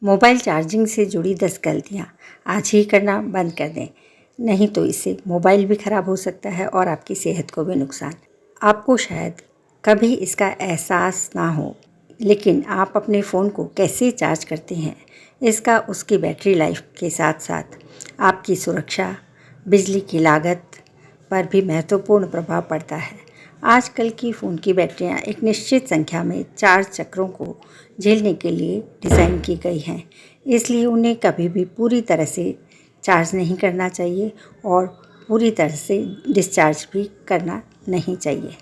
Mobile charging से जुड़ी 10 गलतियाँ आज ही करना बंद कर दें, नहीं तो इससे मोबाइल भी ख़राब हो सकता है और आपकी सेहत को भी नुकसान। आपको शायद कभी इसका एहसास ना हो, लेकिन आप अपने फ़ोन को कैसे चार्ज करते हैं, इसका उसकी बैटरी लाइफ के साथ साथ आपकी सुरक्षा, बिजली की लागत पर भी महत्वपूर्ण प्रभाव पड़ता है। आजकल की फ़ोन की बैटरियां एक निश्चित संख्या में चार्ज चक्रों को झेलने के लिए डिज़ाइन की गई हैं, इसलिए उन्हें कभी भी पूरी तरह से चार्ज नहीं करना चाहिए और पूरी तरह से डिस्चार्ज भी करना नहीं चाहिए।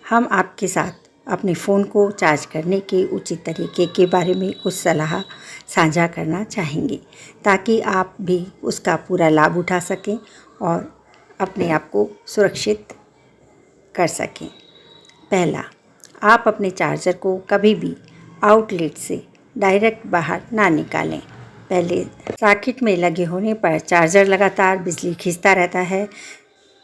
हम आपके साथ अपने फ़ोन को चार्ज करने के उचित तरीके के बारे में कुछ सलाह साझा करना चाहेंगे, ताकि आप भी उसका पूरा लाभ उठा सकें और अपने आप को सुरक्षित कर सकें। पहला, आप अपने चार्जर को कभी भी आउटलेट से डायरेक्ट बाहर ना निकालें। पहले सॉकेट में लगे होने पर चार्जर लगातार बिजली खींचता रहता है,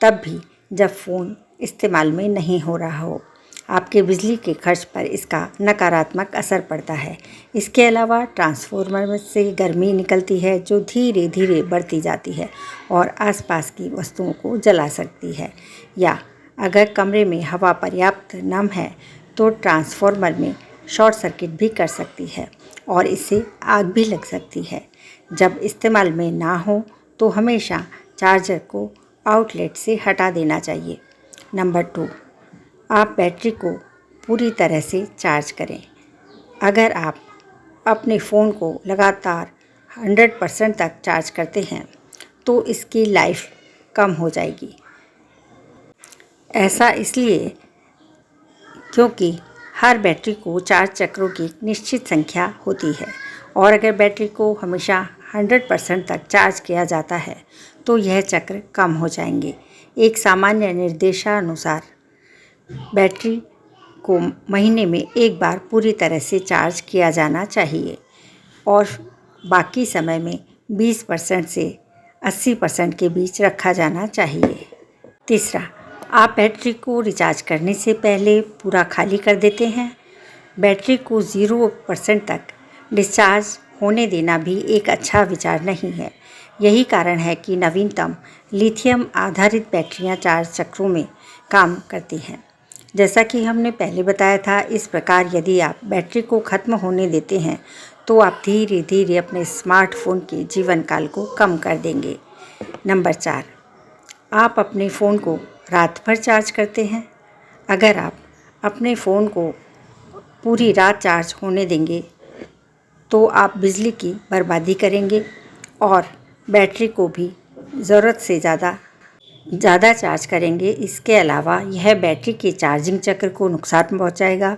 तब भी जब फ़ोन इस्तेमाल में नहीं हो रहा हो। आपके बिजली के खर्च पर इसका नकारात्मक असर पड़ता है। इसके अलावा ट्रांसफार्मर से गर्मी निकलती है जो धीरे धीरे बढ़ती जाती है और आसपास की वस्तुओं को जला सकती है, या अगर कमरे में हवा पर्याप्त नम है तो ट्रांसफार्मर में शॉर्ट सर्किट भी कर सकती है और इससे आग भी लग सकती है। जब इस्तेमाल में ना हो तो हमेशा चार्जर को आउटलेट से हटा देना चाहिए। नंबर 2, आप बैटरी को पूरी तरह से चार्ज करें। अगर आप अपने फ़ोन को लगातार 100% तक चार्ज करते हैं तो इसकी लाइफ कम हो जाएगी। ऐसा इसलिए क्योंकि हर बैटरी को चार्ज चक्रों की एक निश्चित संख्या होती है और अगर बैटरी को हमेशा 100% तक चार्ज किया जाता है तो यह चक्र कम हो जाएंगे। एक सामान्य निर्देशानुसार बैटरी को महीने में एक बार पूरी तरह से चार्ज किया जाना चाहिए और बाकी समय में 20% से 80% के बीच रखा जाना चाहिए। तीसरा, आप बैटरी को रिचार्ज करने से पहले पूरा खाली कर देते हैं। बैटरी को 0% तक डिस्चार्ज होने देना भी एक अच्छा विचार नहीं है। यही कारण है कि नवीनतम लिथियम आधारित बैटरियां चार्ज चक्रों में काम करती हैं। जैसा कि हमने पहले बताया था, इस प्रकार यदि आप बैटरी को ख़त्म होने देते हैं तो आप धीरे धीरे अपने स्मार्टफोन के जीवन काल को कम कर देंगे। नंबर 4, आप अपने फ़ोन को रात भर चार्ज करते हैं। अगर आप अपने फ़ोन को पूरी रात चार्ज होने देंगे तो आप बिजली की बर्बादी करेंगे और बैटरी को भी ज़रूरत से ज़्यादा चार्ज करेंगे। इसके अलावा यह बैटरी के चार्जिंग चक्र को नुकसान पहुंचाएगा।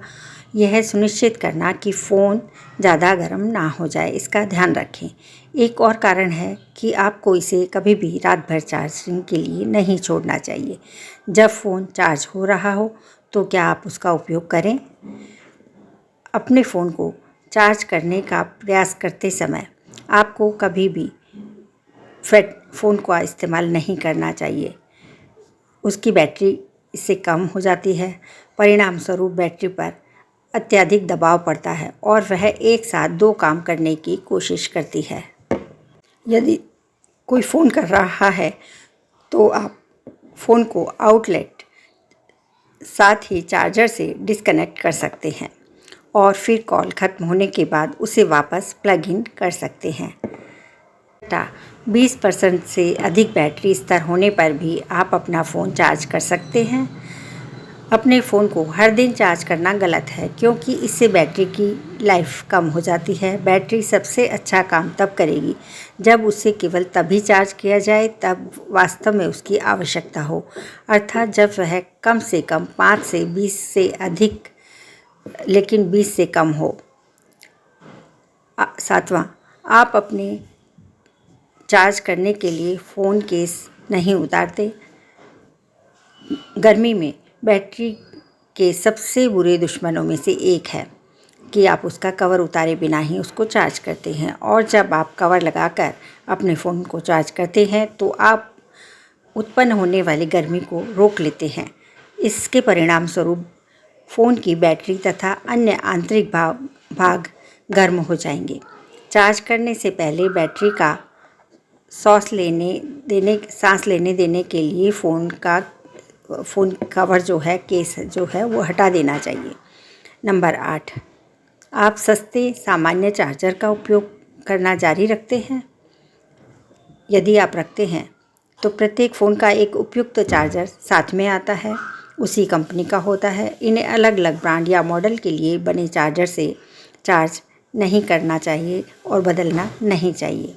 यह सुनिश्चित करना कि फ़ोन ज़्यादा गर्म ना हो जाए, इसका ध्यान रखें। एक और कारण है कि आपको इसे कभी भी रात भर चार्जिंग के लिए नहीं छोड़ना चाहिए। जब फ़ोन चार्ज हो रहा हो तो क्या आप उसका उपयोग करें। अपने फ़ोन को चार्ज करने का प्रयास करते समय आपको कभी भी फ़ोन का इस्तेमाल नहीं करना चाहिए। उसकी बैटरी इससे कम हो जाती है, परिणाम स्वरूप बैटरी पर अत्यधिक दबाव पड़ता है और वह एक साथ 2 काम करने की कोशिश करती है। यदि कोई फ़ोन कर रहा है तो आप फ़ोन को आउटलेट साथ ही चार्जर से डिस्कनेक्ट कर सकते हैं और फिर कॉल ख़त्म होने के बाद उसे वापस प्लग इन कर सकते हैं। 20% से अधिक बैटरी स्तर होने पर भी आप अपना फ़ोन चार्ज कर सकते हैं। अपने फ़ोन को हर दिन चार्ज करना गलत है क्योंकि इससे बैटरी की लाइफ कम हो जाती है। बैटरी सबसे अच्छा काम तब करेगी जब उसे केवल तभी चार्ज किया जाए तब वास्तव में उसकी आवश्यकता हो, अर्थात जब वह कम से कम 5 से 20 से अधिक, लेकिन 20 से कम हो। 7वां, आप अपने चार्ज करने के लिए फ़ोन केस नहीं उतारते। गर्मी में बैटरी के सबसे बुरे दुश्मनों में से एक है कि आप उसका कवर उतारे बिना ही उसको चार्ज करते हैं और जब आप कवर लगाकर अपने फ़ोन को चार्ज करते हैं तो आप उत्पन्न होने वाली गर्मी को रोक लेते हैं। इसके परिणाम स्वरूप फ़ोन की बैटरी तथा अन्य आंतरिक भाग गर्म हो जाएंगे। चार्ज करने से पहले बैटरी का सांस लेने देने के लिए फ़ोन कवर जो है, केस जो है वो हटा देना चाहिए। नंबर 8, आप सस्ते सामान्य चार्जर का उपयोग करना जारी रखते हैं? यदि आप रखते हैं तो प्रत्येक फ़ोन का एक उपयुक्त चार्जर साथ में आता है, उसी कंपनी का होता है। इन्हें अलग अलग ब्रांड या मॉडल के लिए बने चार्जर से चार्ज नहीं करना चाहिए और बदलना नहीं चाहिए।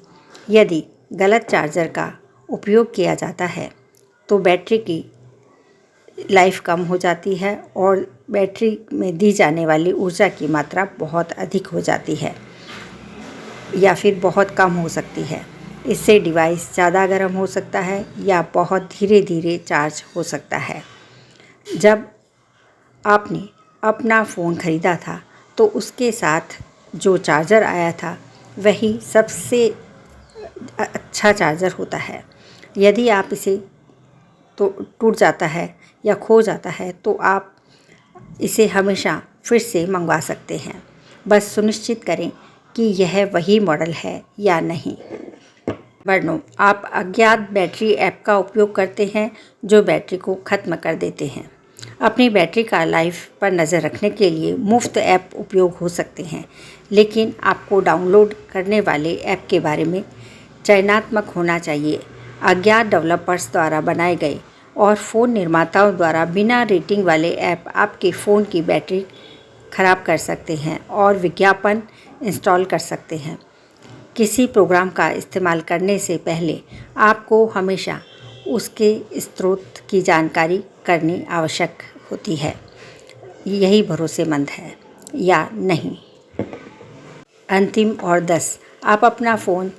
यदि गलत चार्जर का उपयोग किया जाता है तो बैटरी की लाइफ कम हो जाती है और बैटरी में दी जाने वाली ऊर्जा की मात्रा बहुत अधिक हो जाती है या फिर बहुत कम हो सकती है। इससे डिवाइस ज़्यादा गर्म हो सकता है या बहुत धीरे धीरे चार्ज हो सकता है। जब आपने अपना फ़ोन ख़रीदा था तो उसके साथ जो चार्जर आया था वही सबसे अच्छा चार्जर होता है। यदि आप इसे तो टूट जाता है या खो जाता है तो आप इसे हमेशा फिर से मंगवा सकते हैं। बस सुनिश्चित करें कि यह वही मॉडल है या नहीं। नंबर 9, आप अज्ञात बैटरी ऐप का उपयोग करते हैं जो बैटरी को ख़त्म कर देते हैं। अपनी बैटरी का लाइफ पर नज़र रखने के लिए मुफ्त ऐप उपयोग हो सकते हैं, लेकिन आपको डाउनलोड करने वाले ऐप के बारे में चयनात्मक होना चाहिए। अज्ञात डेवलपर्स द्वारा बनाए गए और फ़ोन निर्माताओं द्वारा बिना रेटिंग वाले ऐप आपके फ़ोन की बैटरी ख़राब कर सकते हैं और विज्ञापन इंस्टॉल कर सकते हैं। किसी प्रोग्राम का इस्तेमाल करने से पहले आपको हमेशा उसके स्रोत की जानकारी करनी आवश्यक होती है। यही भरोसेमंद है या नहीं। अंतिम और 10, आप अपना फ़ोन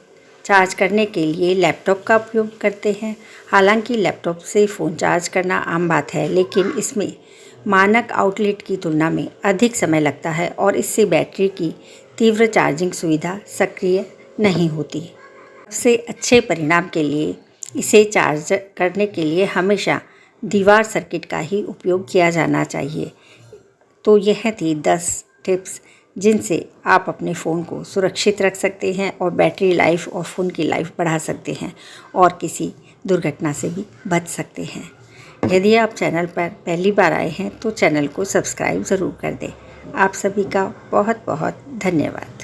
चार्ज करने के लिए लैपटॉप का उपयोग करते हैं। हालांकि लैपटॉप से फ़ोन चार्ज करना आम बात है, लेकिन इसमें मानक आउटलेट की तुलना में अधिक समय लगता है और इससे बैटरी की तीव्र चार्जिंग सुविधा सक्रिय नहीं होती। सबसे अच्छे परिणाम के लिए इसे चार्ज करने के लिए हमेशा दीवार सर्किट का ही उपयोग किया जाना चाहिए। तो यह थी 10 टिप्स जिनसे आप अपने फ़ोन को सुरक्षित रख सकते हैं और बैटरी लाइफ और फ़ोन की लाइफ बढ़ा सकते हैं और किसी दुर्घटना से भी बच सकते हैं। यदि आप चैनल पर पहली बार आए हैं तो चैनल को सब्सक्राइब ज़रूर कर दें। आप सभी का बहुत बहुत धन्यवाद।